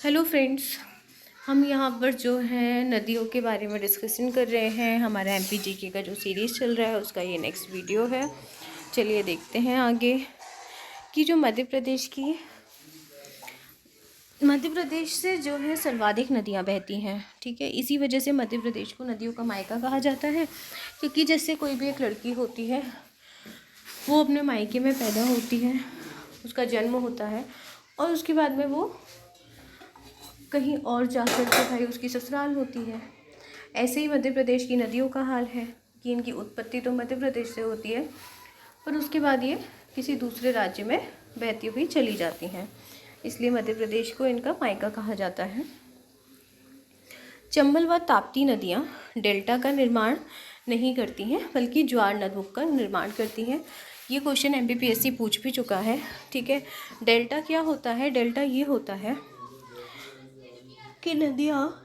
Hello friends, हम यहाँ पर जो है नदियों के बारे में डिस्कशन कर रहे हैं। हमारा एमपीजीके का जो सीरीज़ चल रहा है उसका ये नेक्स्ट वीडियो है। चलिए देखते हैं आगे कि जो मध्य प्रदेश से जो है सर्वाधिक नदियाँ बहती हैं। ठीक है, इसी वजह से मध्य प्रदेश को नदियों का मायका कहा जाता है, क्योंकि जैसे कोई भी एक लड़की होती है वो अपने मायके में पैदा होती है, उसका जन्म होता है और उसके बाद में वो कहीं और जाकर के भाई उसकी ससुराल होती है। ऐसे ही मध्य प्रदेश की नदियों का हाल है कि इनकी उत्पत्ति तो मध्य प्रदेश से होती है, पर उसके बाद ये किसी दूसरे राज्य में बहती हुई चली जाती हैं, इसलिए मध्य प्रदेश को इनका मायका कहा जाता है। चंबल व ताप्ती नदियाँ डेल्टा का निर्माण नहीं करती हैं, बल्कि ज्वार नदों का निर्माण करती हैं। ये क्वेश्चन एमपीपीएससी पूछ भी चुका है। ठीक है, डेल्टा क्या होता है? डेल्टा ये होता है कि नदियाँ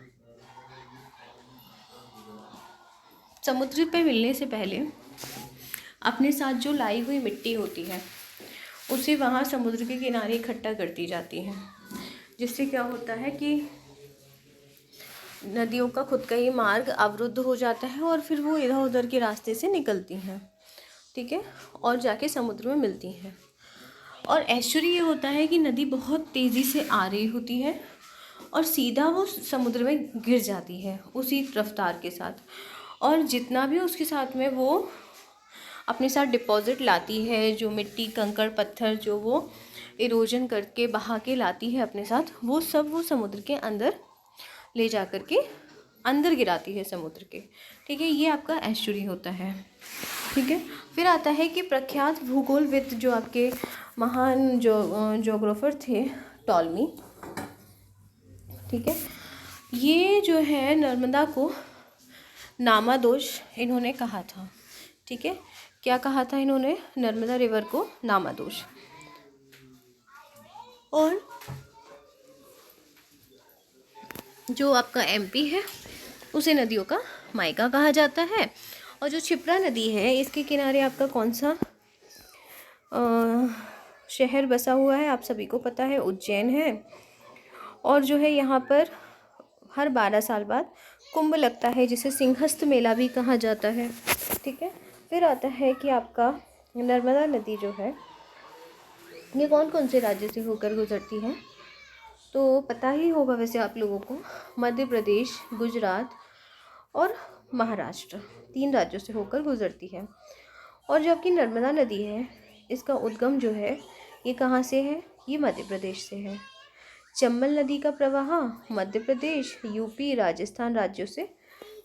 समुद्र पे मिलने से पहले अपने साथ जो लाई हुई मिट्टी होती है उसे वहाँ समुद्र के किनारे इकट्ठा करती जाती हैं, जिससे क्या होता है कि नदियों का खुद का ही मार्ग अवरुद्ध हो जाता है और फिर वो इधर उधर के रास्ते से निकलती हैं। ठीक है, और जाके समुद्र में मिलती हैं। और एस्चुरी ये होता है कि नदी बहुत तेज़ी से आ रही होती है और सीधा वो समुद्र में गिर जाती है उसी रफ्तार के साथ, और जितना भी उसके साथ में वो अपने साथ डिपॉजिट लाती है, जो मिट्टी कंकड़ पत्थर जो वो इरोजन करके बहा के लाती है अपने साथ, वो सब वो समुद्र के अंदर ले जा कर के अंदर गिराती है समुद्र के। ठीक है, ये आपका एस्चुरी होता है। ठीक है, फिर आता है कि प्रख्यात भूगोलविद जो आपके महान जोग्राफर थे टॉलमी। ठीक है, ये जो है नर्मदा को नामादोष इन्होंने कहा था। ठीक है, क्या कहा था इन्होंने? नर्मदा रिवर को नामादोष। और जो आपका एमपी है उसे नदियों का मायका कहा जाता है। और जो क्षिप्रा नदी है इसके किनारे आपका कौन सा शहर बसा हुआ है? आप सभी को पता है, उज्जैन है। और जो है यहाँ पर हर 12 साल बाद कुंभ लगता है, जिसे सिंहस्थ मेला भी कहा जाता है। ठीक है, फिर आता है कि आपका नर्मदा नदी जो है ये कौन कौन से राज्य से होकर गुजरती है? तो पता ही होगा वैसे आप लोगों को, मध्य प्रदेश, गुजरात और महाराष्ट्र, 3 राज्यों से होकर गुजरती है। और जो आपकी नर्मदा नदी है इसका उद्गम जो है ये कहाँ से है? ये मध्य प्रदेश से है। चंबल नदी का प्रवाह मध्य प्रदेश, यूपी, राजस्थान राज्यों से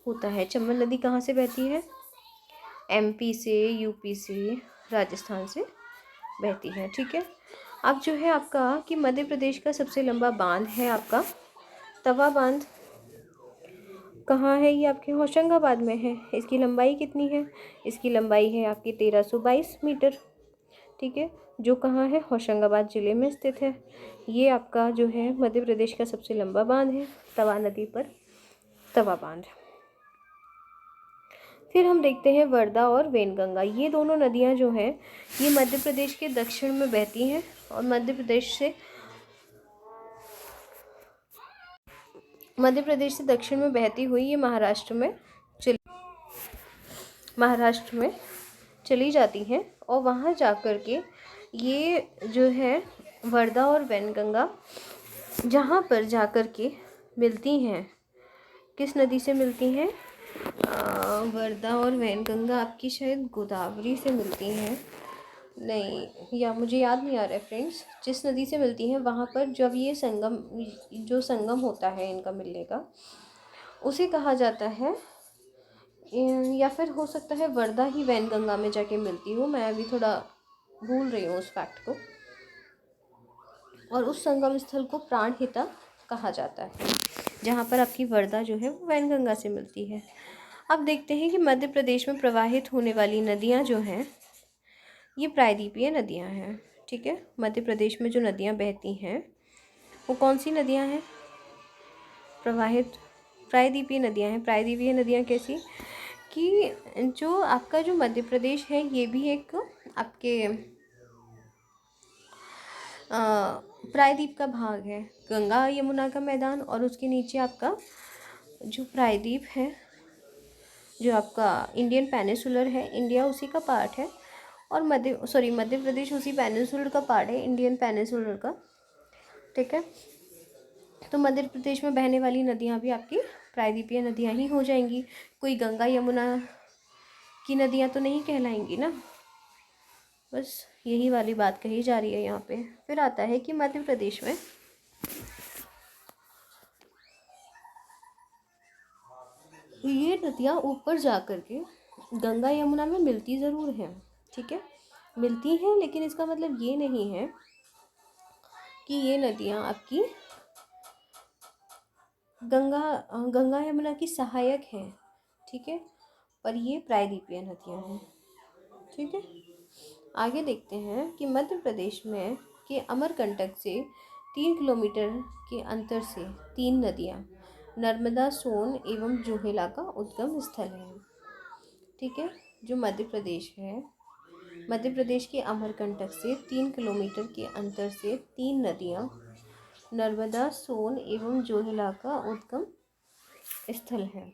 होता है। चंबल नदी कहाँ से बहती है? एमपी से, यूपी से, राजस्थान से बहती है। ठीक है, अब जो है आपका कि मध्य प्रदेश का सबसे लंबा बांध है आपका तवा बांध। कहाँ है ये? आपके होशंगाबाद में है। इसकी लंबाई कितनी है? इसकी लंबाई है आपकी 1322 मीटर। ठीक है, जो कहाँ है? होशंगाबाद ज़िले में स्थित है। ये आपका जो है मध्य प्रदेश का सबसे लंबा बांध है, तवा नदी पर तवा बांध। फिर हम देखते हैं वर्धा और वेनगंगा। ये दोनों नदियाँ जो हैं ये मध्य प्रदेश के दक्षिण में बहती हैं और मध्य प्रदेश से दक्षिण में बहती हुई ये महाराष्ट्र में चली जाती हैं और वहाँ जाकर के ये जो है वर्धा और वैनगंगा जहाँ पर जाकर के मिलती हैं, किस नदी से मिलती हैं? वर्धा और वैनगंगा आपकी शायद गोदावरी से मिलती हैं, नहीं, या मुझे याद नहीं आ रहा है फ्रेंड्स। जिस नदी से मिलती हैं वहाँ पर जब ये संगम होता है इनका मिलने का, उसे कहा जाता है, या फिर हो सकता है वर्धा ही वैनगंगा में जाके मिलती हूँ, मैं अभी थोड़ा भूल रही हूँ उस फैक्ट को। और उस संगम स्थल को प्राणहिता कहा जाता है, जहाँ पर आपकी वर्धा जो है वो वैनगंगा से मिलती है। अब देखते हैं कि मध्य प्रदेश में प्रवाहित होने वाली नदियाँ जो हैं ये प्रायद्वीपीय नदियाँ हैं। ठीक है, मध्य प्रदेश में जो नदियाँ बहती हैं वो कौन सी नदियाँ हैं? प्रायद्वीपीय नदियाँ हैं। प्रायद्वीपीय नदियाँ कैसी? कि जो आपका जो मध्य प्रदेश है ये भी एक आपके प्रायद्वीप का भाग है, गंगा यमुना का मैदान, और उसके नीचे आपका जो प्रायद्वीप है, जो आपका इंडियन पेनिसुलर है, इंडिया उसी का पार्ट है, और मध्य प्रदेश उसी पेनिसुलर का पार्ट है, इंडियन पेनिसुलर का। ठीक है, तो मध्य प्रदेश में बहने वाली नदियाँ भी आपकी प्रायद्वीपीय नदियाँ ही हो जाएंगी, कोई गंगा यमुना की नदियाँ तो नहीं कहलाएंगी ना। बस यही वाली बात कही जा रही है यहाँ पे। फिर आता है कि मध्य प्रदेश में ये नदियाँ ऊपर जा कर के गंगा यमुना में मिलती ज़रूर हैं, ठीक है, मिलती हैं, लेकिन इसका मतलब ये नहीं है कि ये नदियाँ आपकी गंगा यमुना की सहायक हैं, ठीक है, पर ये प्रायद्वीपीय नदियाँ हैं। ठीक है, आगे देखते हैं कि मध्य प्रदेश में के अमरकंटक से 3 किलोमीटर के अंतर से 3 नदियाँ नर्मदा, सोन एवं जोहेला का उद्गम स्थल है। ठीक है, जो मध्य प्रदेश के अमरकंटक से 3 किलोमीटर के अंतर से 3 नदियाँ नर्मदा, सोन एवं जोहेला का उद्गम स्थल है।